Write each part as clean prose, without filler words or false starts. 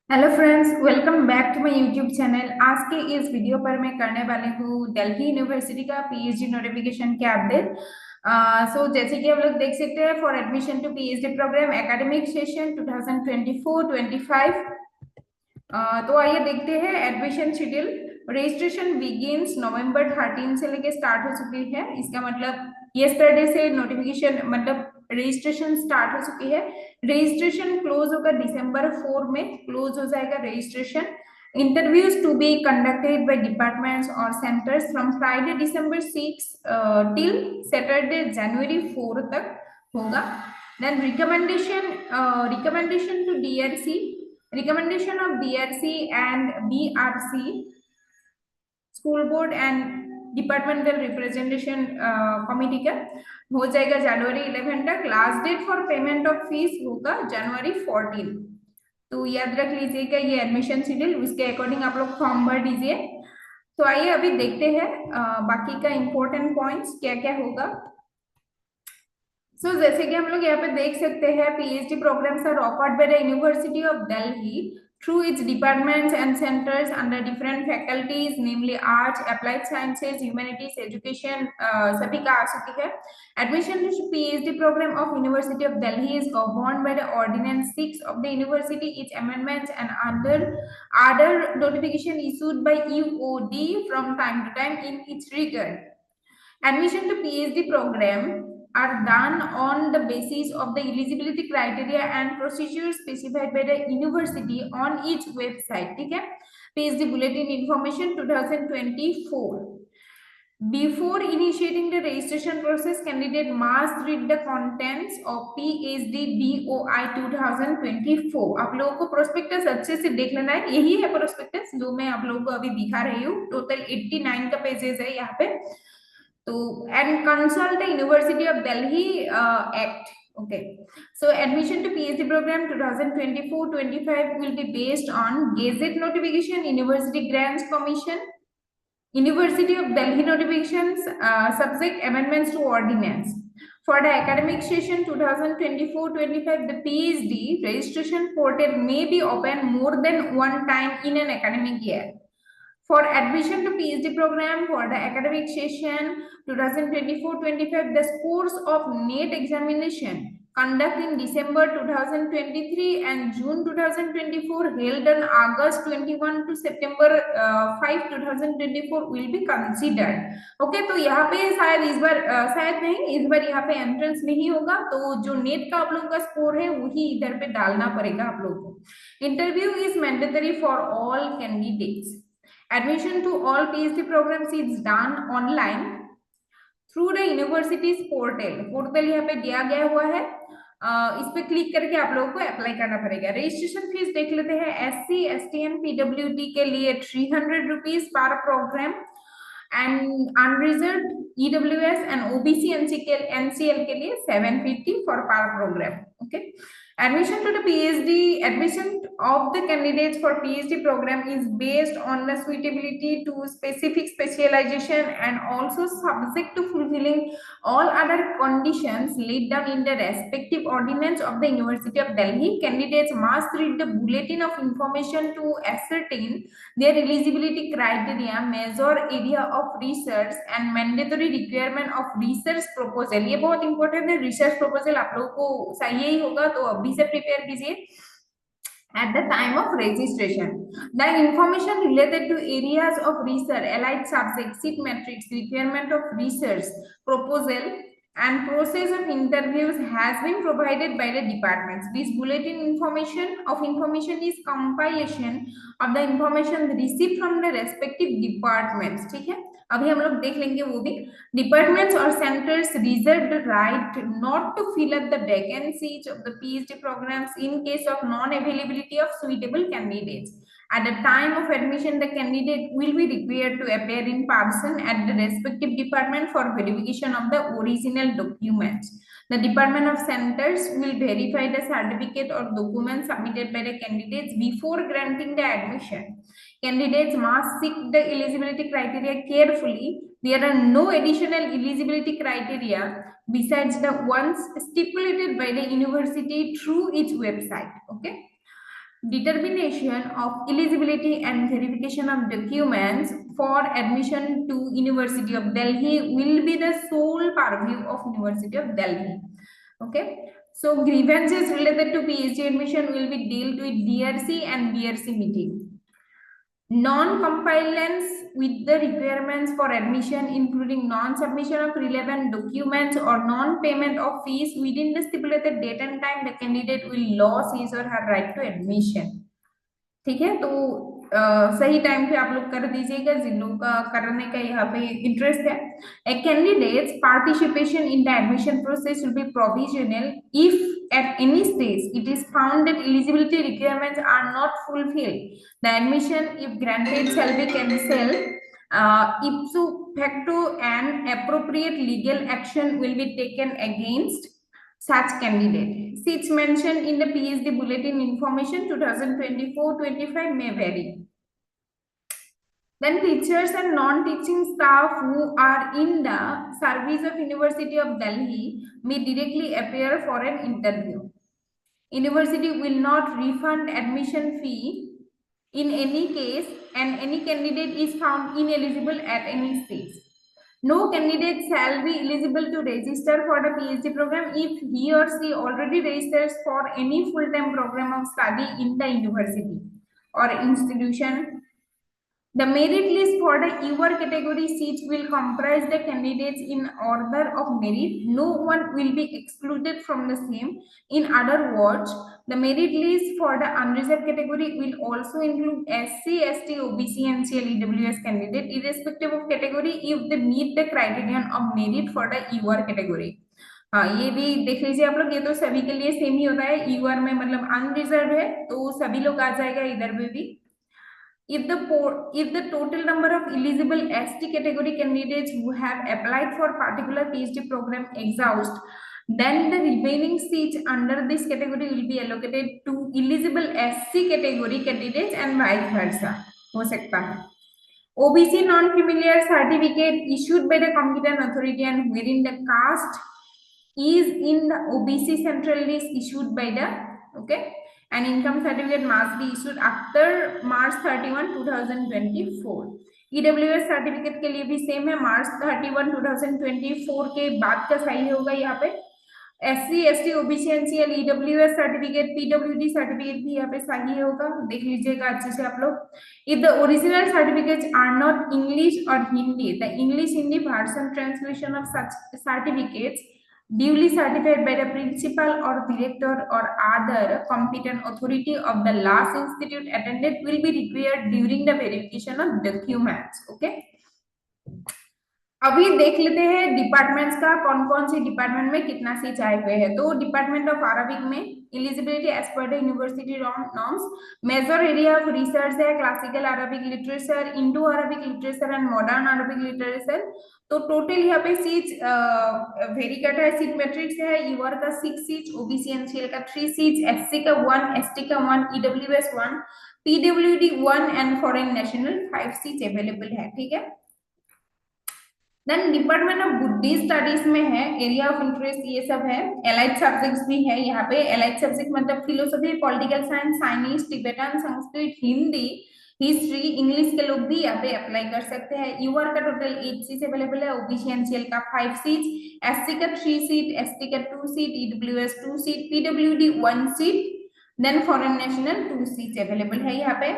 Hello friends, welcome back to my YouTube channel. आज के इस वीडियो पर मैं करने वाली हूँ दिल्ली यूनिवर्सिटी का पीएचडी नोटिफिकेशन के अपडेट। जैसे कि हम लोग देख सकते हैं, for admission to PhD programme academic session 2024-25। तो आइए देखते हैं admission schedule. Registration begins November 13 से लेके स्टार्ट हो चुकी है। इसका मतलब यस्टरडे से नोटिफिकेशन मतलब रजिस्ट्रेशन स्टार्ट हो चुकी है। रजिस्ट्रेशन क्लोज होगा दिसंबर 4 में क्लोज हो जाएगा registration. Interviews to be conducted by departments और centres from Friday December 6 till Saturday January 4 तक होगा। Then recommendation to DRC, recommendation of DRC and BRC, school board and departmental representation committee का हो जाएगा जनवरी 11 तक। Last date for payment of fees होगा जनवरी 14। तो याद रख लीजिएगा ये एडमिशन शेड्यूल, उसके अकॉर्डिंग आप लोग फॉर्म भर दीजिए। तो आइए अभी देखते हैं बाकी का इंपॉर्टेंट पॉइंट्स क्या क्या होगा। जैसे कि हम लोग यहाँ पे देख सकते हैं, PhD programmes are offered by the university of Delhi through its departments and centers under different faculties, namely arts, applied sciences, humanities, education, सभी का आ सकती है। Admission to PhD program of University of Delhi is governed by the Ordinance 6 of the university, its amendments and other notification issued by UOD from time to time in its regard. Admission to PhD program are done on the basis of the eligibility criteria and procedures specified by the university on its website. ठीक है, PhD Bulletin Information 2024. Before initiating the registration process, candidate must read the contents of PhD BOI 2024. आप लोगों को prospectus अच्छे से देख लेना है। यही है प्रोस्पेक्टस जो मैं आप लोगों को अभी दिखा रही हूँ। टोटल 89 का पेजेस है यहाँ पे। तो and consult the University of Delhi Act. Okay, so admission to PhD program 2024-25 will be based on Gazette notification, University Grants Commission, University of Delhi notifications, subject amendments to ordinance. For the academic session 2024-25, the PhD registration portal may be open more than one time in an academic year. For admission to PhD program for the academic session 2024-25, the scores of NET examination conducted in December 2023 and June 2024 held on August 21 to September 5 2024 will be considered. Okay, तो यहाँ पे शायद इस बार शायद नहीं, इस बार यहाँ पे एंट्रेंस नहीं होगा, तो जो नेट का आप लोगों का स्कोर है वही इधर पे डालना पड़ेगा आप लोगों को। Interview is mandatory for all candidates. Admission to all PhD programs is done online through the university's portal. Portal यहाँ पे दिया गया हुआ है, इस पे क्लिक करके आप लोगों को अप्लाई करना पड़ेगा। रजिस्ट्रेशन फीस देख लेते हैं। SC, ST and PWD के लिए 300 रुपीज पर programme and unreserve EWS and OBC NCL के लिए 750 for per programme. Okay, admission to the PhD, admission of the candidates for PhD program is based on the suitability to specific specialization and also subject to fulfilling all other conditions laid down in the respective ordinance of the University of Delhi. Candidates must read the bulletin of information to ascertain their eligibility criteria, major area of research and mandatory requirement of research proposal. ये बहुत important है, research proposal आप लोगों को चाहिए ही होगा, तो अभी से प्रिपेयर कीजिए। At the time of registration, the information related to areas of research, allied subjects, seat matrix, requirement of research proposal and process of interviews has been provided by the departments. This bulletin information is compilation of the information received from the respective departments. ठीक है, अभी हम लोग देख लेंगे वो भी। Departments or centers reserve the right not to fill up the vacancies of the PhD programs in case of non-availability of suitable candidates. At the time of admission, the candidate will be required to appear in person at the respective department for verification of the original documents. The Department of Centers will verify the certificate or documents submitted by the candidates before granting the admission. Candidates must seek the eligibility criteria carefully. There are no additional eligibility criteria besides the ones stipulated by the university through its website. Okay. determination of eligibility and verification of documents for admission to University of Delhi will be the sole purview of University of Delhi. Okay, so grievances related to PhD admission will be dealt with DRC and BRC meeting. Non-compliance with the requirements for admission, including non-submission of relevant documents or non-payment of fees within the stipulated date and time, the candidate will lose his or her right to admission. ठीक है, तो सही time पे आप लोग कर दीजिएगा जिन लोगों का करने का यहाँ पे इंटरेस्ट है. A candidate's participation in the admission process will be provisional if at any stage it is found that eligibility requirements are not fulfilled. The admission, if granted, shall be cancelled ipso facto, and appropriate legal action will be taken against such candidate. Seats mentioned in the PhD Bulletin Information 2024-25 may vary. Then teachers and non-teaching staff who are in the service of University of Delhi may directly appear for an interview. University will not refund admission fee in any case, and any candidate is found ineligible at any stage. No candidate shall be eligible to register for the PhD program if he or she already registers for any full-time program of study in the university or institution. The merit list for the UR category seats will comprise the candidates in order of merit. No one will be excluded from the same. In other words, the merit list for the unreserved category will also include SC, ST, OBC, and CLEWS candidate, irrespective of category, if they meet the criterion of merit for the UR category. हाँ, ये भी देख लीजिए आप लोग, ये तो सभी के लिए सेम ही होता है. यूआर में मतलब अनरिजर्व है तो सभी लोग आ जाएगा इधर में भी. If the total number of eligible ST category candidates who have applied for particular PhD program exhaust, then the remaining seats under this category will be allocated to eligible SC category candidates and vice versa. हो सकता है. OBC non-familiar certificate issued by the competent authority and wherein the caste is in the OBC central list issued by the, okay, and income certificate must be issued after March 31, 2024. EWS certificate के लिए भी same है, मार्च 31, 2024 के बाद का सही होगा यहाँ पे. SC, ST, OBC, NCL, EWS certificate, PWD certificate भी यहाँ पे सही होगा, देख लीजिएगा अच्छे से आप लोग. If the original certificates are not English or Hindi, the English-Hindi version translation of such certificates duly certified by the principal or director or other competent authority of the last institute attended will be required during the verification of documents. Okay, अभी देख लेते हैं departments का, कौन कौन से department में कितना सीट आए हुए हैं. तो डिपार्टमेंट ऑफ अरबिक में eligibility as per the university norms, major area of research है classical Arabic literature, Indo Arabic literature and modern Arabic literature. तो टोटल यहाँ पे सीट्स वेरी करता है. सीट मैट्रिक्स है, यूआर का 6 सीट्स, ओबीसी एनसीएल का 3 सीट्स, एससी का 1, एसटी का 1, EWS 1, PWD 1 and foreign national 5 seats available है. ठीक है. Then department of Buddhist studies में है, एरिया ऑफ इंटरेस्ट ये सब है. एलाइड सब्जेक्ट्स भी है यहाँ पे. एलाइड सब्जेक्ट मतलब philosophy, political science, Chinese, Tibetan, Sanskrit, Hindi, history, English के लोग भी यहाँ पे अप्लाई कर सकते हैं. यूआर का टोटल 8 सीट अवेलेबल है, ओबीसी एनसीएल का 5 सीट, एससी का 3 सीट, एसटी का 2 seat, EWS 2 seat, PWD 1 seat, then foreign national 2 seat available है यहाँ पे.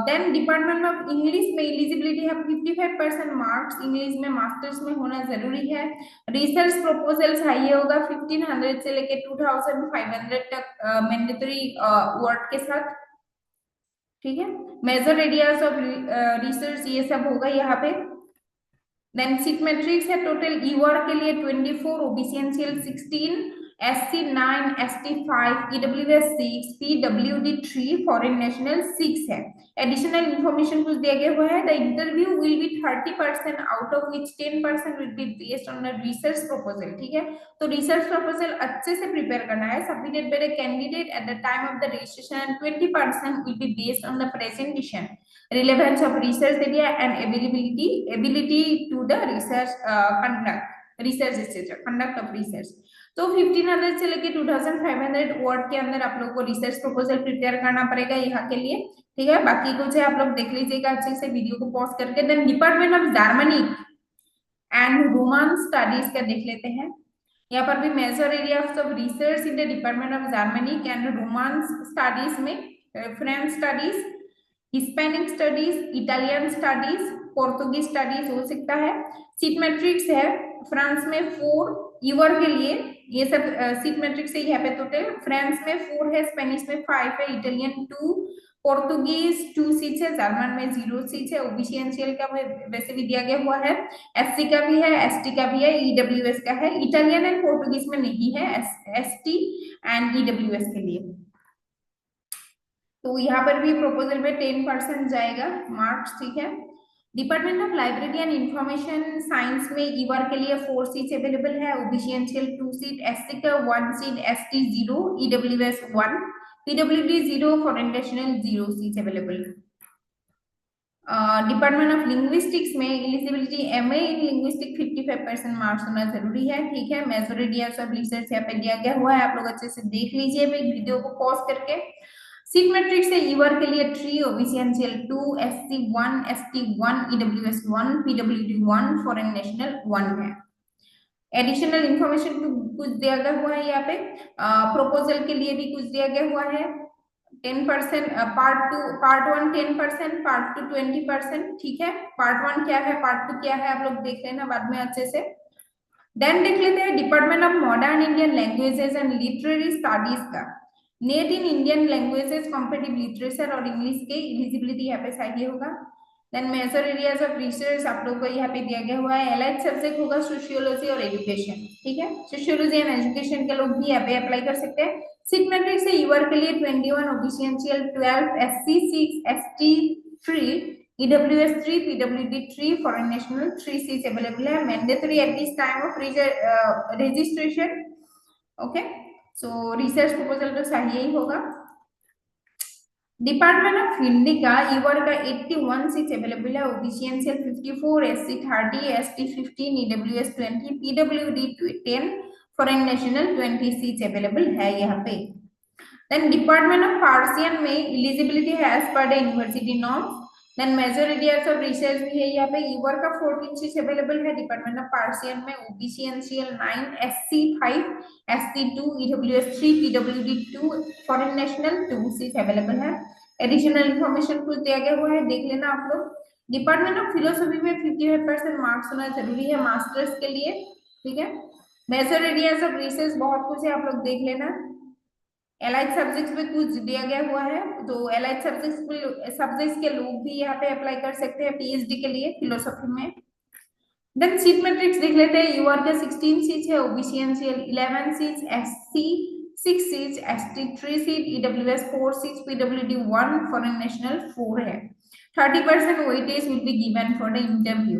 देन डिपार्टमेंट ऑफ इंग्लिश में एलिजिबिलिटी है 55% मार्क्स, इंग्लिश में मास्टर्स में होना जरूरी है. रिसर्च प्रपोजल चाहिए होगा 1500 से लेके 2500 तक मैंडेटरी वर्ड के साथ. ठीक है. मेजर एरियाज ऑफ रिसर्च ये सब होगा यहाँ पे. देन सीट मैट्रिक्स है, टोटल यूआर के लिए 24, OBC NCL 16, SC 9, ST 5, EWS 6, PWD 3, foreign national 6 है. एडिशनल इंफॉर्मेशन कुछ दिया गया हुआ है. The interview will be 30%, out of which 10% will be based on the research proposal. ठीक है. तो रिसर्च प्रपोजल अच्छे से प्रिपेयर करना है, submitted by the candidate at the time of the registration, and 20% will be based on the presentation, relevance of research area and ability to the research conduct of research. तो 1500 से लेके 2500 word के अंदर आप लोग को रिसर्च प्रपोजल प्रिपेयर करना पड़ेगा यहाँ के लिए, ठीक है। बाकी कुछ है आप लोग देख लीजिएगा अच्छे से वीडियो को पॉज करके। Then department of Germany and Roman studies का देख लेते हैं। यहाँ पर भी major area of research in the department of Germanic and Romance studies में French studies, Hispanic studies, Italian studies, Portuguese studies हो सकता है। सीट मैट्रिक्स है फ्रांस में 4 ईवर के लिए, ये सब सीट मैट्रिक्स है यहाँ पे टोटल। फ्रांस में 4 है, स्पेनिश में 5 है, इटालियन 2, पोर्तुगीज 2 सीट्स है, जर्मन में 0 सीट्स है। ओबीसी एनसीएल का वैसे भी दिया गया हुआ है, एससी का भी है, एसटी का भी है, ईडब्ल्यूएस का है। इटालियन एंड पोर्तुगीज में नहीं है, एसटी एंड ईडब्ल्यूएस के लिए। तो यहाँ पर भी प्रपोजल में 10% जाएगा मार्क्स, ठीक है। Department of library and information science में ईवर के लिए 4 सीट्स अवेलेबल है, ओबीसी एनसीएल 2 सीट, एससी का 1 seat, ST 0, EWS 1, PWD 0, foreign national 0 seats available. Department of linguistics में eligibility MA in linguistic 55% marks होना जरूरी है, ठीक है। मेजर एरियाज ऑफ रिसर्च यहाँ पे दिया गया हुआ है, आप लोग अच्छे से देख लीजिए वीडियो को पॉज करके। सीट मैट्रिक्स है ईवर के लिए 3, OBC NCL 2, SC 1, ST 1, EWS 1, PWD 1, foreign national 1 है। एडिशनल इंफॉर्मेशन कुछ दिया गया हुआ है यहाँ पे, प्रोपोजल के लिए भी कुछ दिया गया हुआ है। 10% पार्ट 1 10%, पार्ट 2 20%, ठीक है। पार्ट 1 क्या है, पार्ट 2 क्या है, आप लोग देख लेना बाद में अच्छे से। देन देख लेते हैं department of modern Indian languages and literary studies का। NET in Indian languages competitive literature और इंग्लिश के एलिजिबिलिटी यहाँ पे चाहिए होगा। Then major areas of research आप लोग को यहाँ पे दिया गया हुआ है। एलाइड सब्जेक्ट होगा सोशियोलॉजी और एजुकेशन, ठीक है। सोशियोलॉजी एंड एजुकेशन के लोग भी यहाँ पे अप्लाई कर सकते हैं। सीट मैट्रिक्स है ईवर के लिए 21, OBC NCL 12, SC 6, ST 3, EWS 3, PWD 3, foreign national 3 seats available है। Mandatory at this time of registration, okay. So research proposal तो चाहिए ही होगा। डिपार्टमेंट ऑफ हिंदी का ईवर का 81 सीट्स अवेलेबल है, OBC NCL 54, SC 30, ST 15, EWS 20, PWD 10, foreign national 20 seats available है यहाँ पे। देन डिपार्टमेंट ऑफ पर्सियन में एलिजिबिलिटी है as per the university norms. Then major areas of research भी है यहाँ पे, ईवर का 14 सीट्स अवेलेबल है डिपार्टमेंट ऑफ पर्सियन में, OBC NCL 9, SC 5, ST 2, EWS 3, PWD 2, foreign national 2 seats available है। एडिशनल इंफॉर्मेशन कुछ दिया गया हुआ है, देख लेना आप लोग। डिपार्टमेंट ऑफ फिलोसफी में 55% मार्क्स होना जरूरी है मास्टर्स के लिए, ठीक है। मेजर एरियाज ऑफ रिसर्च बहुत कुछ है, आप लोग देख लेना। एलाइड सब्जेक्ट्स में कुछ दिया गया हुआ है, तो एलाइड सब्जेक्ट्स के लोग भी यहाँ पे अप्लाई कर सकते हैं पीएचडी के लिए फिलोसफी में। देन सीट मैट्रिक्स देख लेते हैं। यूआर का 16 सीट्स है, OBC NCL 11 seats, SC 6 seats, ST 3 seat, EWS 4 seats, PWD 1, foreign national 4 है। 30% weightage will be given for the interview.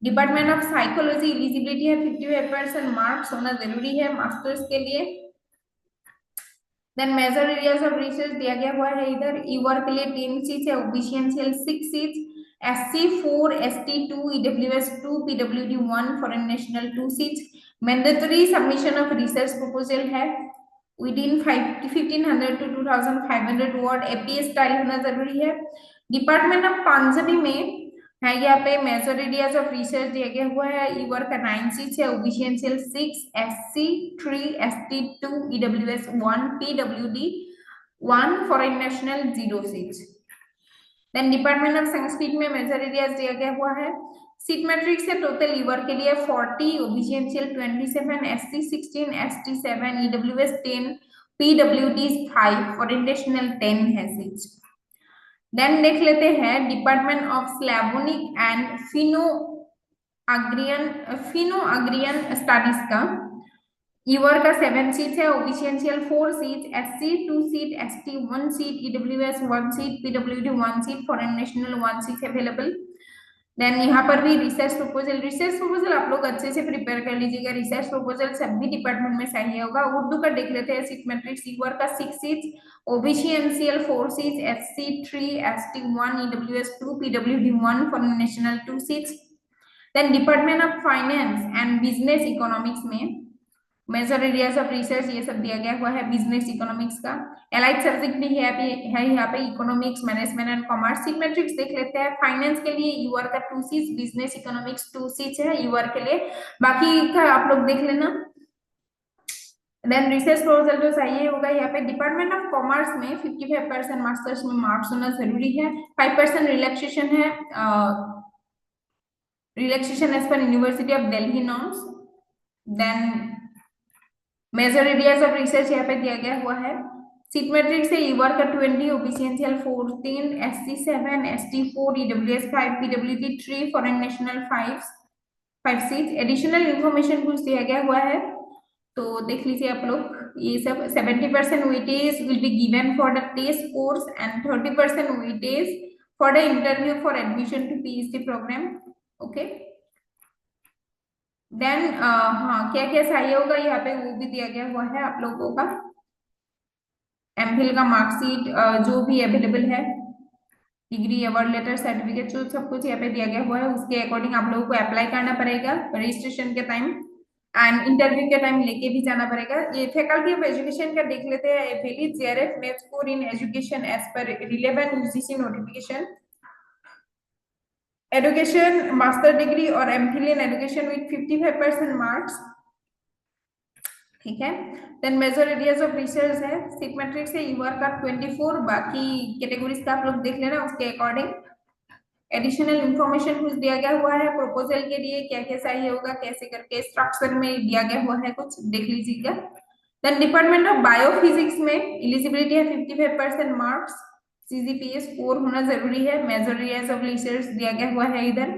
Department of psychology eligibility है 55% मार्क्स होना जरूरी है मास्टर्स के लिए। Then major areas of research दिया गया हुआ है इधर। ईवर के लिए 10 सीट्स है, OBC NCL 6 seats, SC 4, ST 2, EWS 2, PWD 1, foreign national 2 seats. Mandatory submission of research proposal है within 1500 to 2500 word, APS style होना जरूरी है। डिपार्टमेंट ऑफ पंजाबी में है यहाँ पे मेजर एरियाज ऑफ रिसर्च दिया गया हुआ है। ईवर का 9 सीट्स है, OBC NCL 6, SC 3, ST 2, EWS 1, PWD 1, foreign national 0 seats. Then department of Sanskrit में मेजर एरियाज दिया गया हुआ है। सीट मैट्रिक्स है टोटल ईवर के लिए 40, OBC NCL 27, SC 16, ST 7, EWS 10, PWD 5, foreign national 10 है सीट्स। देन देख लेते हैं department of Slavonic and Finno Ugrian studies का। ईवर का 7 सीट्स है, OBC NCL 4 seats, SC 2 seat, ST 1 seat, EWS 1 seat, PWD 1 seat, foreign national 1 seat available. Then यहाँ पर भी रिसर्च प्रपोजल आप लोग अच्छे से प्रिपेयर कर लीजिएगा। रिसर्च प्रपोजल सभी डिपार्टमेंट में चाहिए होगा। उर्दू का देख लेते हैं। सीट मैट्रिक्स ईवर का 6 seats, OBC NCL 4 seats, SC 3, ST 1, EWS 2, PWD 1, foreign national 2 seats. Then department of finance and business economics में मेजर एरियाज ऑफ रिसर्च ये सब दिया गया हुआ है बिजनेस इकोनॉमिक्स का। एलाइड सब्जेक्ट भी है यहाँ पे इकोनॉमिक्स, मैनेजमेंट एंड कॉमर्स। सिमेट्रिक्स देख लेते हैं। फाइनेंस के लिए यूआर का 2 सीट्स, बिजनेस इकोनॉमिक्स 2 सीट्स है यूआर के लिए, बाकी का आप लोग देख लेना। देन रिसर्च प्रपोजल जो चाहिए होगा यहाँ पे डिपार्टमेंट ऑफ कॉमर्स में 55% मास्टर्स में मार्क्स होना जरूरी है। 5% रिलैक्सेशन है, relaxation as per university of Delhi norms. Then major areas of research यहाँ पे दिया गया हुआ है। सीट मैट्रिक्स से ईवर का 20, ओबीसीएनसीएल 14, SC 7, ST 4, EWS 5, PWD 3, foreign national 5 seats. Additional information कुछ दिया गया हुआ है तो देख लीजिए आप लोग। ये सब 70% weightage will be given for the test course and 30% weightage for the interview for admission to PhD programme. Okay, then हाँ क्या क्या चाहिए होगा यहाँ पे वो भी दिया गया हुआ है आप लोगों का। एमफिल का मार्कशीट जो भी अवेलेबल है, डिग्री, अवार्ड लेटर, सर्टिफिकेट, जो सब कुछ यहाँ पे दिया गया हुआ है उसके अकॉर्डिंग आप लोगों को अप्लाई करना पड़ेगा रजिस्ट्रेशन के टाइम एंड इंटरव्यू के टाइम लेके भी जाना पड़ेगा। ये फैकल्टी ऑफ एजुकेशन का देख लेते हैं। Valid JRF NET score in education as per relevant UGC notification. Education master degree और MPhil in education with 55% marks, ठीक है। Then major areas of research है, सीट मैट्रिक्स है यूआर का 24, बाकी कैटेगरीज का आप लोग देख लेना उसके अकॉर्डिंग। एडिशनल इंफॉर्मेशन कुछ दिया गया हुआ है प्रपोजल के लिए, क्या क्या चाहिए होगा कैसे करके स्ट्रक्चर में दिया गया हुआ है कुछ देख लीजिएगा। देन डिपार्टमेंट ऑफ बायोफिजिक्स में एलिजिबिलिटी है 55% मार्क्स, सीजीपीए 4 होना जरूरी है। मेजर एरियाज ऑफ रिसर्च दिया गया हुआ है इधर।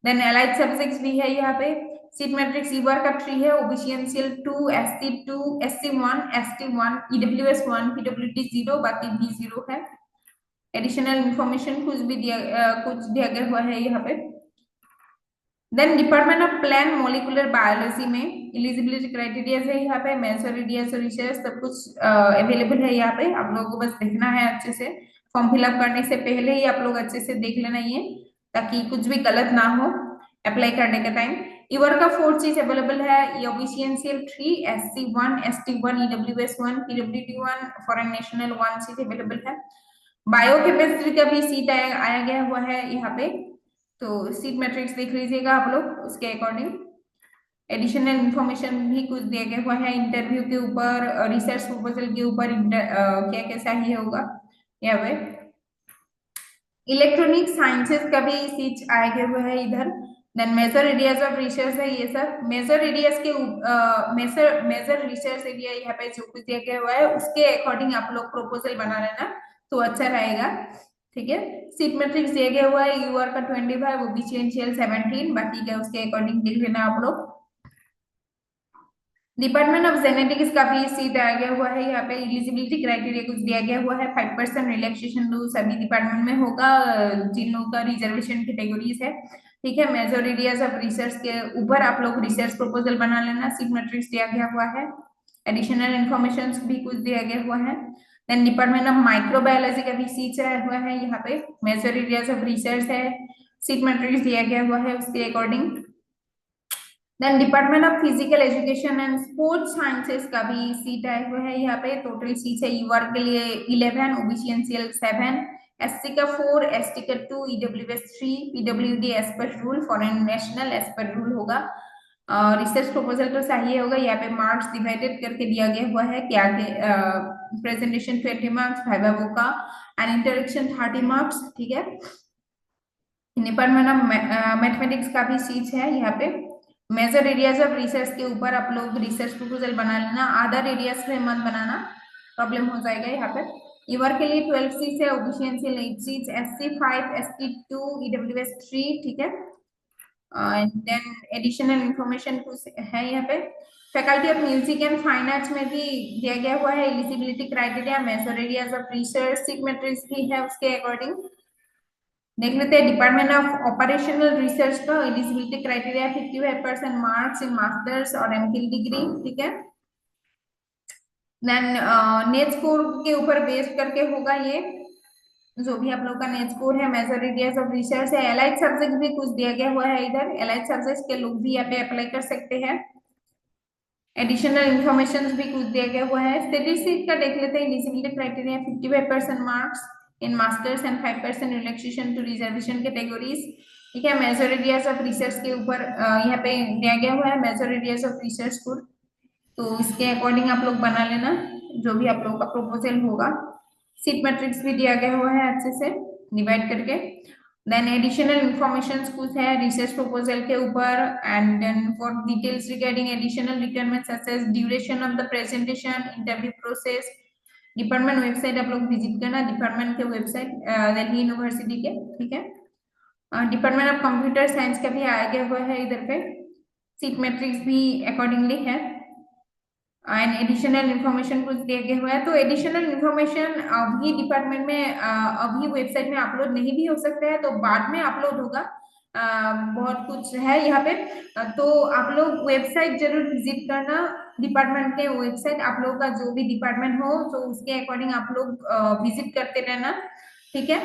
देन एलाइड सब्जेक्ट्स भी है यहाँ पे। सीट मैट्रिक्स ईवर का 3 है, ओबीसीएनसीएल 2, ST 2, SC 1, ST 1, EWS 1, PWD 0, बाकी भी 0 है। एडिशनल इंफॉर्मेशन कुछ भी कुछ दिया गया हुआ है यहाँ पे। Then department of plant molecular biology में एलिजिबिलिटी क्राइटेरिया है यहाँ पे। मेजर एरियाज रिसर्च सब कुछ अवेलेबल है यहाँ पे, आप लोगों को बस देखना है अच्छे से। फॉर्म फिलअप करने से पहले ही आप लोग अच्छे से देख लेना ये, ताकि कुछ भी गलत ना हो अप्लाई करने के टाइम। ईवर का 4 चीज अवेलेबल है, ओबीसीएनसीएल 3, SC 1, ST 1, EWS 1, PWD 1, foreign national 1 चीज अवेलेबल है। बायोकेमिस्ट्री का भी सीट आया गया हुआ है यहाँ पे, तो सीट मैट्रिक्स देख लीजिएगा आप लोग उसके अकॉर्डिंग। एडिशनल इंफॉर्मेशन भी कुछ दिया गया हुआ है इंटरव्यू के ऊपर, रिसर्च प्रपोजल के ऊपर क्या क्या चाहिए होगा यहाँ पे। इलेक्ट्रॉनिक साइंसेस का भी सीट आए गए हुए है इधर। Then major areas of research है ये सब। मेजर एरियाज के मेजर रिसर्च एरिया यहाँ पे जो कुछ दिया गया हुआ है उसके अकॉर्डिंग आप लोग प्रपोजल बना लेना तो अच्छा रहेगा, ठीक है। सीट मैट्रिक्स दिया गया हुआ है यूआर का 25, ओबीसीएनसीएल 17, बाकी का उसके अकॉर्डिंग देख लेना आप लोग। डिपार्टमेंट ऑफ जेनेटिक्स का भी सीट आ गया हुआ है यहाँ पे। एलिजिबिलिटी क्राइटेरिया कुछ दिया गया हुआ है, 5% रिलैक्सेशन तो सभी डिपार्टमेंट में होगा जिन लोगों का रिजर्वेशन कैटेगरीज है, ठीक है। मेजर एरियाज ऑफ रिसर्च के ऊपर आप लोग रिसर्च प्रपोजल बना लेना। सीट मैट्रिक्स दिया गया हुआ है, एडिशनल इंफॉर्मेशन भी कुछ दिया गया हुआ है। देन डिपार्टमेंट ऑफ माइक्रोबायोलॉजी का भी सीट आया हुआ है यहाँ पे। मेजर एरियाज ऑफ रिसर्च है, सीट मैट्रिक्स दिया गया हुआ है उसके according. Then department of physical education and sports sciences का भी सीट आए हुए है यहाँ पे। टोटल सीट है यूआर के लिए 11, ओबीसीएनसीएल 7, एससी का 4, एसटी का 2, EWS 3, PWD as per rule, foreign national as per rule होगा। रिसर्च प्रपोजल तो चाहिए होगा यहाँ पे। मार्क्स डिवाइडेड करके दिया गया हुआ है क्या presentation 20 marks, viva Wokha and interaction 30 marks, ठीक है। डिपार्टमेंट ऑफ मैथमेटिक्स का भी सीट है यहाँ पे। मेजर एरियाज ऑफ रिसर्च के ऊपर आप लोग रिसर्च प्रपोजल बना लेना, अदर एरियाज पे मत बनाना, प्रॉब्लम हो जाएगा यहाँ पे। ईवर के लिए 12 सीट्स है, ओबीसीएनसीएल 8 सीट्स, एससी 5, एसटी 2, ईडब्ल्यूएस 3, ठीक है। एंड देन एडिशनल इंफॉर्मेशन कुछ है यहाँ पे। Faculty of music and fine arts में भी दिया गया हुआ है eligibility criteria. Major areas of research seat matrix भी है उसके अकॉर्डिंग देख लेते हैं। डिपार्टमेंट ऑफ ऑपरेशनल रिसर्च का eligibility criteria 55% marks in masters और एमफिल डिग्री, ठीक है। देन नेट स्कोर के ऊपर बेस करके होगा ये, जो भी आप लोग का नेट स्कोर है। मेजर एरियाज ऑफ रिसर्च है। एलाइड सब्जेक्ट भी कुछ दिया गया हुआ है इधर, एलाइड सब्जेक्ट के लोग भी यहाँ पे अप्लाई कर सकते हैं। एडिशनल इंफॉर्मेशन भी कुछ दिया गया हुआ है। स्टैटिस्टिक्स का देख लेते हैं। Eligibility criteria 55% marks in masters and 5% relaxation to reservation categories. ठीक है, मेजर एरियाज ऑफ रिसर्च के ऊपर यहाँ पे दिया गया हुआ है मेजर एरियाज ऑफ रिसर्च को, तो इसके अकॉर्डिंग आप लोग बना लेना जो भी आप लोगों का प्रपोजल होगा। सीट मैट्रिक्स भी दिया गया हुआ है अच्छे से डिवाइड करके। देन एडिशनल इंफॉर्मेशन कुछ है रिसर्च प्रपोजल के ऊपर, and then for details regarding additional requirement such as duration of the presentation, interview process. Department website आप लोग विजिट करना, डिपार्टमेंट के वेबसाइट दिल्ली यूनिवर्सिटी के। ठीक है, डिपार्टमेंट ऑफ कंप्यूटर साइंस का भी आ गया हुआ है इधर पे। सीट मैट्रिक्स भी अकॉर्डिंगली है, एंड एडिशनल इंफॉर्मेशन कुछ दिया गया हुआ है। तो एडिशनल इंफॉर्मेशन अभी डिपार्टमेंट में अभी वेबसाइट में अपलोड नहीं भी हो सकता है, तो बाद में अपलोड होगा। बहुत कुछ है यहाँ पे, तो आप लोग वेबसाइट जरूर विजिट करना। डिपार्टमेंट के वेबसाइट आप लोगों का जो भी डिपार्टमेंट हो तो उसके अकॉर्डिंग आप लोग विजिट करते रहना। ठीक है,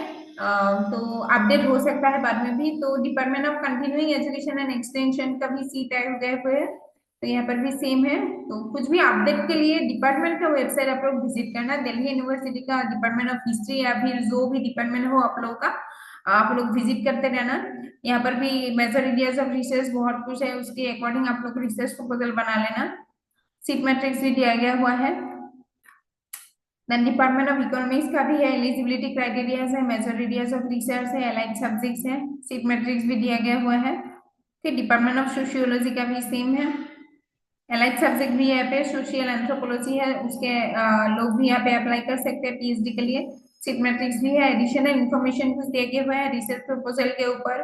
तो अपडेट हो सकता है बाद में भी। तो department of continuing education and extension का भी सीट आए गए हुए हैं, तो यहाँ पर भी सेम है। तो कुछ भी अपडेट के लिए डिपार्टमेंट का वेबसाइट आप लोग विजिट करना, दिल्ली यूनिवर्सिटी का डिपार्टमेंट ऑफ हिस्ट्री या फिर जो भी डिपार्टमेंट हो आप लोगों का, आप लोग विजिट करते रहना। यहाँ पर भी मेजर एरियाज ऑफ रिसर्च बहुत कुछ है, उसके अकॉर्डिंग आप लोग रिसर्च प्रपोजल बना लेना। सीट मैट्रिक्स भी दिया गया हुआ है। देन डिपार्टमेंट ऑफ इकोनॉमिक्स का भी है, एलिजिबिलिटी क्राइटेरियाज है, मेजर एरियाज ऑफ रिसर्च है, अलाइड सब्जेक्ट्स है, सीट मैट्रिक्स भी दिया गया हुआ है। फिर डिपार्टमेंट ऑफ सोशियोलॉजी का भी सेम है, एलाइड सब्जेक्ट भी यहाँ पे सोशल एंथ्रोपोलॉजी है, उसके लोग भी यहाँ पे अप्लाई कर सकते हैं पीएचडी के लिए। सीट मैट्रिक्स भी है, एडिशनल इन्फॉर्मेशन कुछ दिया गया हुआ है रिसर्च प्रपोजल के ऊपर।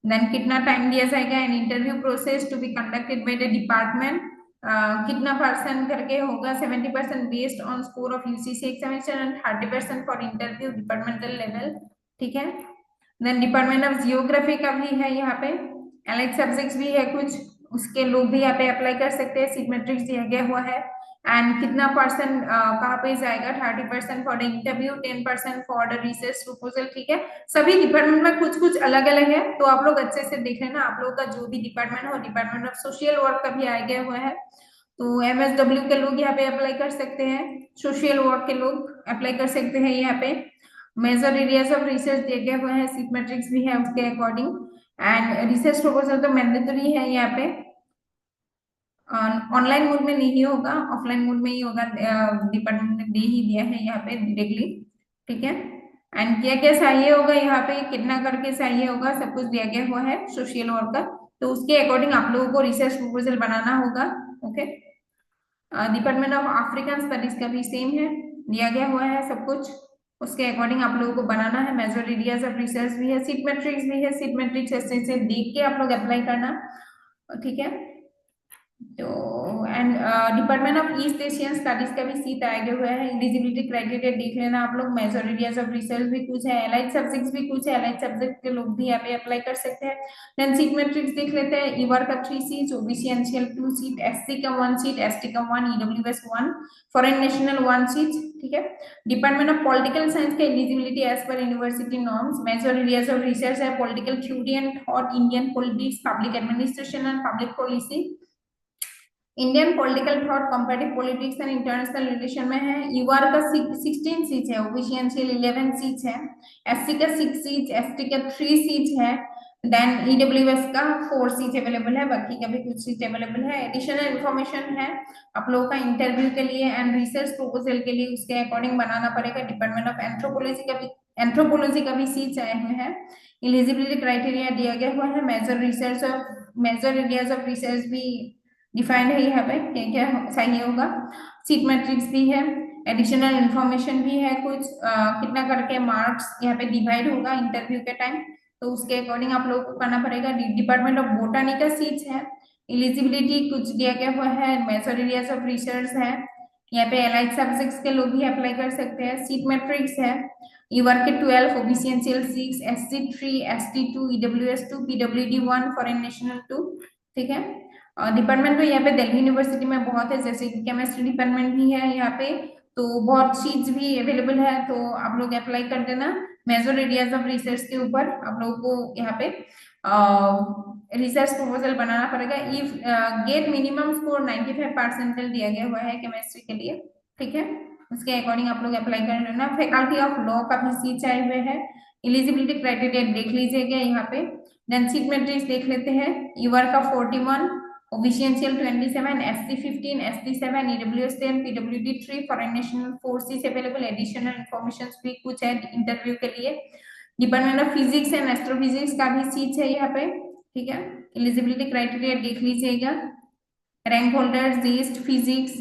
देन कितना टाइम दिया जाएगा and interview process to be conducted by the department, कितना परसेंट करके होगा, 70% based on score of UCC examination and 30% for interview departmental level. ठीक है, देन डिपार्टमेंट ऑफ जियोग्राफी का भी है यहाँ पे, एलाइड सब्जेक्ट्स भी है कुछ, उसके लोग भी यहाँ पे अप्लाई कर सकते हैं। सीट मैट्रिक्स दिया गया हुआ है, एंड कितना परसेंट कहाँ पे जाएगा, 30% for the interview, 10% for the research proposal. ठीक है, सभी डिपार्टमेंट में कुछ कुछ अलग अलग है, तो आप लोग अच्छे से देख लेना। आप लोग का जो भी डिपार्टमेंट हो, डिपार्टमेंट ऑफ सोशल वर्क का भी आ गया हुआ है, तो एमएसडब्ल्यू के लोग यहाँ पे अप्लाई कर सकते हैं, सोशल वर्क के लोग अप्लाई कर सकते हैं यहाँ पे। मेजर एरियाज ऑफ रिसर्च दिया गया हुआ है, सीट मैट्रिक्स भी है उसके अकॉर्डिंग, एंड रिसर्च प्रपोजल तो मैंडेटरी है यहाँ पे। ऑनलाइन मोड में नहीं होगा, ऑफलाइन मोड में ही होगा, डिपार्टमेंट ने दे ही दिया है यहाँ पे डायरेक्टली। ठीक है, एंड क्या क्या चाहिए होगा यहाँ पे, कितना करके चाहिए होगा, सब कुछ दिया गया हुआ है सोशल वर्क का, तो उसके अकॉर्डिंग आप लोगों को रिसर्च प्रपोजल बनाना होगा। Okay, department of African studies का भी सेम है, दिया गया हुआ है सब कुछ, उसके अकॉर्डिंग आप लोगों को बनाना है। मेजर एरियाज ऑफ रिसर्च भी है, सीट मैट्रिक्स भी है, सीट मैट्रिक्स ऐसे से देख के आप लोग अप्लाई करना। ठीक है, तो and department of east Asian studies का भी सीट आए गए हुए हैं। एलिजिबिलिटी क्राइटेरिया देख लेना आप लोग, मेजर एरियाज ऑफ रिसर्च भी कुछ है, एलाइड सब्जेक्ट्स भी कुछ है, एलाइड सब्जेक्ट के लोग भी यहाँ पे अप्लाई कर सकते हैं। देन सीट मैट्रिक्स देख लेते हैं, ईवर का 3 seat, OBC NCL 2 seat, SC का 1 सीट, एसटी का 1, ईडब्ल्यूएस 1, फॉरेन नेशनल 1 सीट। ठीक है, डिपार्टमेंट ऑफ पॉलिटिकल साइंस का eligibility as per university norms, major areas of research है political theory and thought, Indian politics, public administration and public policy, Indian political thought, comparative politics and international relation में है। UR का 16 seat है, OBC NCL 11 seat है, SC का 6 seat, ST का 3 seat है, then EWS का 4 सीट अवेलेबल है, बाकी का भी कुछ सीट अवेलेबल है। एडिशनल इन्फॉर्मेशन है आप लोगों का इंटरव्यू के लिए एंड रिसर्च प्रपोजल के लिए, उसके अकॉर्डिंग बनाना पड़ेगा। डिपार्टमेंट ऑफ एंथ्रोपोलॉजी का भी सीट आए हुए हैं। एलिजिबिलिटी क्राइटेरिया दिया गया हुआ है, मेजर एरियाज ऑफ रिसर्च भी डिफाइंड है यहाँ पे, क्या क्या चाहिए होगा। सीट मैट्रिक्स भी है, एडिशनल इंफॉर्मेशन भी है कुछ, कितना करके मार्क्स यहाँ पे डिवाइड होगा इंटरव्यू के टाइम, तो उसके अकॉर्डिंग आप लोगों को करना पड़ेगा। डिपार्टमेंट ऑफ बोटानी का सीट्स है, एलिजिबिलिटी कुछ दिया गया हुआ है, मेजर एरियाज ऑफ रिसर्च है, यहाँ पे एलाइड सब्जेक्ट्स के लोग भी अप्लाई कर सकते हैं। सीट मैट्रिक्स है, ईवर के 12, OBC NCL 6, SC 3, ST 2, EWS 2, PWD 1, foreign national 2। ठीक है, डिपार्टमेंट तो यहाँ पे दिल्ली यूनिवर्सिटी में बहुत है, जैसे कि केमिस्ट्री डिपार्टमेंट भी है यहाँ पे, तो बहुत सीट्स भी अवेलेबल है, तो आप लोग अप्लाई कर देना। मेजर एरियाज ऑफ रिसर्च के ऊपर आप लोगों को यहाँ पे रिसर्च प्रपोजल बनाना पड़ेगा। If GATE minimum score 95 percentile दिया गया हुआ है केमिस्ट्री के लिए, ठीक है, उसके अकॉर्डिंग आप लोग अप्लाई कर लेना। फैकल्टी ऑफ लॉ का भी सीट आए हुए है, एलिजिबिलिटी क्राइटेरिया देख लीजिएगा यहाँ पे। देन सीट मैट्रिक्स देख लेते हैं। यूआर का 41, ओबीसीएनसीएल 27, SC 15, ST 7, EWS 10, PWD 3, foreign national 4 seat available. Additional information भी कुछ है इंटरव्यू के लिए। Department of physics and astrophysics का भी सीट है यहाँ पे, ठीक है। एलिजिबिलिटी क्राइटेरिया देख लीजिएगा। रैंक होल्डर जीस्ट फिजिक्स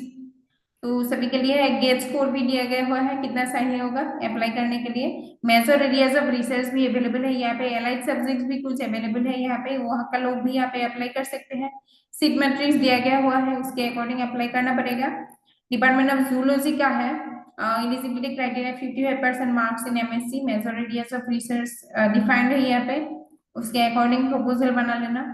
तो सभी के लिए गेट स्कोर भी दिया गया हुआ है, कितना सही होगा अप्लाई करने के लिए। मेजर एरियाज ऑफ रिसर्च भी अवेलेबल है यहाँ पे। एलाइड सब्जेक्ट भी कुछ अवेलेबल है यहाँ पे, वहाँ का लोग भी यहाँ पे अप्लाई कर सकते हैं। सीट मैट्रिक्स दिया गया हुआ है, उसके अकॉर्डिंग अप्लाई करना पड़ेगा। डिपार्टमेंट ऑफ जूलॉजी का है, eligibility criteria 55% marks in MSc. Major areas of research defined है यहाँ पे, उसके अकॉर्डिंग प्रपोजल बना लेना।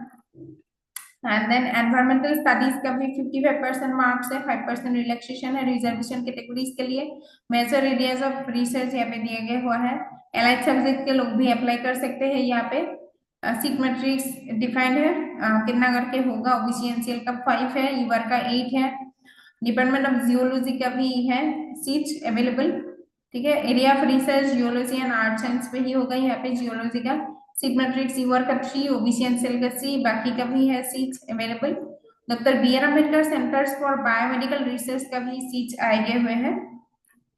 एंड देन एनवायरमेंटल स्टडीज का भी 55% मार्क्स है, 5% रिलैक्सेशन है रिजर्वेशन कैटेगरीज के लिए। मेजर एरियाज ऑफ रिसर्च यहाँ पे दिया गया हुआ है। एलाइड सब्जेक्ट के लोग भी अप्लाई कर सकते हैं यहाँ पे। सीट मैट्रिक्स डिफाइंड है, कितना करके होगा। ओबीसीएनसीएल का 5 है, यूआर का 8 है। डिपार्टमेंट ऑफ जियोलॉजी का भी है सीट अवेलेबल, ठीक है। Area of research geology and art science पे ही होगा यहाँ पे जियोलॉजी का। सीट मैट्रिक्स यूआर का 3, ओबीसीएनसीएल का C, बाकी का भी है seats available. Doctor B R Ambedkar centres for biomedical research का भी सीट्स आए गए हुए हैं।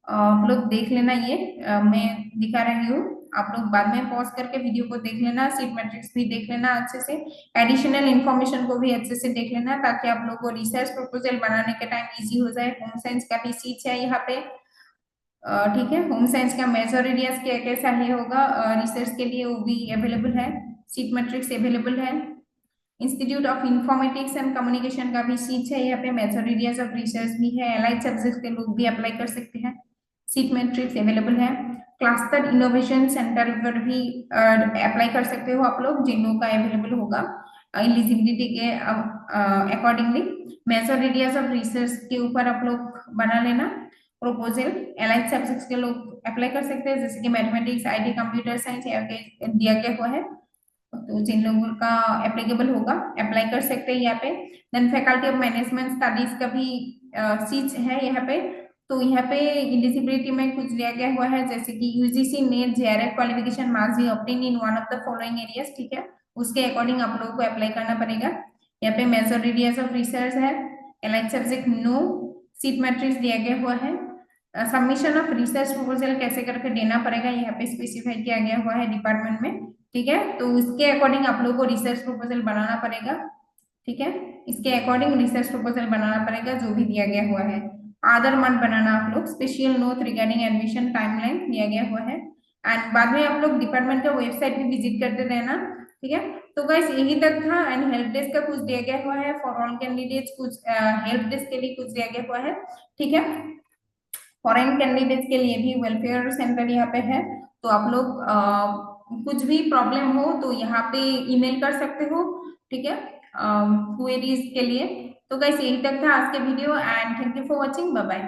आप लोग देख लेना, ये मैं दिखा रही हूँ, आप लोग बाद में पॉज करके वीडियो को देख लेना। सीट मैट्रिक्स भी देख लेना अच्छे से, एडिशनल इन्फॉर्मेशन को भी अच्छे से देख लेना, ताकि आप लोग को रिसर्च प्रपोजल बनाने के टाइम इजी हो जाए। होम साइंस का भी सीट है यहाँ पे, ठीक है। होम साइंस का मेजर एरियाज क्या कैसा है होगा रिसर्च के लिए, वो भी अवेलेबल है। सीट मैट्रिक्स अवेलेबल है। Institute of informatics and communication का भी सीट है यहाँ पे, मेजर एरियाज ऑफ रिसर्च भी है। एलाइड सब्जेक्ट के लोग भी अप्लाई कर सकते हैं, सीट मैट्रिक्स अवेलेबल है। क्लस्टर इनोवेशन सेंटर पर भी अप्लाई कर सकते हो आप लोग, जिन लोगों का अवेलेबल होगा एलिजिबिलिटी के accordingly. Major areas of research के ऊपर आप लोग बना लेना प्रपोजल। एलाइड सब्जेक्ट्स के लोग अप्लाई कर सकते हैं, जैसे कि मैथमेटिक्स, आईटी, कंप्यूटर साइंस दिया गया हुआ है, तो जिन लोगों का एप्लीकेबल होगा अप्लाई कर सकते हैं यहाँ पे। Then faculty of management studies का भी सीट है यहाँ पे। तो यहाँ पे एलिजिबिलिटी में कुछ दिया गया हुआ है, जैसे कि UGC net JRF qualification marks obtain in one of the following areas, ठीक है, उसके अकॉर्डिंग आप लोगों को अप्लाई करना पड़ेगा। यहाँ पे मेजर एरियाज ऑफ रिसर्च है, allied subject no, seat matrix दिया गया हुआ है। सबमिशन ऑफ रिसर्च प्रपोजल कैसे करके देना पड़ेगा यहाँ पे स्पेसिफाई किया गया हुआ है डिपार्टमेंट में, ठीक है। तो उसके अकॉर्डिंग आप लोगों को रिसर्च प्रपोजल बनाना पड़ेगा, ठीक है। इसके अकॉर्डिंग रिसर्च प्रपोजल बनाना पड़ेगा जो भी दिया गया हुआ है। आदर मत बनाना आप लोग। Special note regarding admission timeline दिया गया हुआ है। एंड बाद में आप लोग डिपार्टमेंट का वेबसाइट भी विजिट करते रहना, ठीक है। तो गाइस यही तक था। एंड हेल्प डेस्क का कुछ दिया गया हुआ है फॉर ऑल कैंडिडेट्स, कुछ हेल्प डेस्क के लिए कुछ दिया गया हुआ है, ठीक है। फॉरेन कैंडिडेट्स के लिए भी वेलफेयर सेंटर यहाँ पे है, तो आप लोग कुछ भी प्रॉब्लम हो तो यहाँ पे ईमेल कर सकते हो, ठीक है, क्वेरीज के लिए। तो गाइस यही तक था आज के video, and thank you for watching, bye bye.